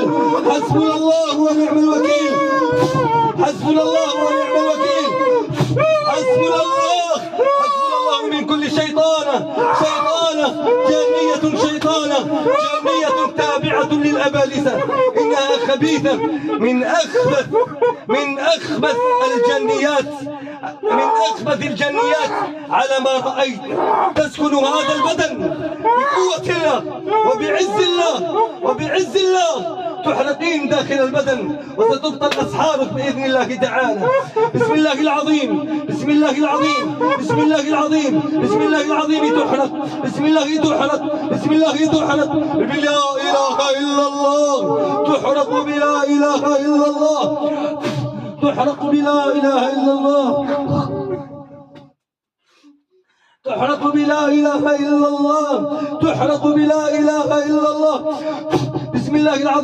الوكيل. حسبنا الله ونعم الوكيل. حسبنا الله ونعم الوكيل. حسبنا الله. حسبنا الله من كل شيطانة جانية جانية تابعة للأبالسة، إنها خبيثة من أخبث الجنيات على ما رأيت. تسكن هذا البدن بقوة الله وبعز الله تحرقين داخل البدن، وستبطل أسحارك بإذن الله تعالى. بسم الله العظيم، بسم الله العظيم، بسم الله العظيم، بسم الله العظيم تحرق، بسم الله تحرق، بسم الله تحرق بلا إله إلا الله. تحرق بلا إله إلا الله. تحرق بلا إله إلا الله. تحرق بلا إله إلا الله. تحرق بلا إله إلا الله. بسم الله العظيم.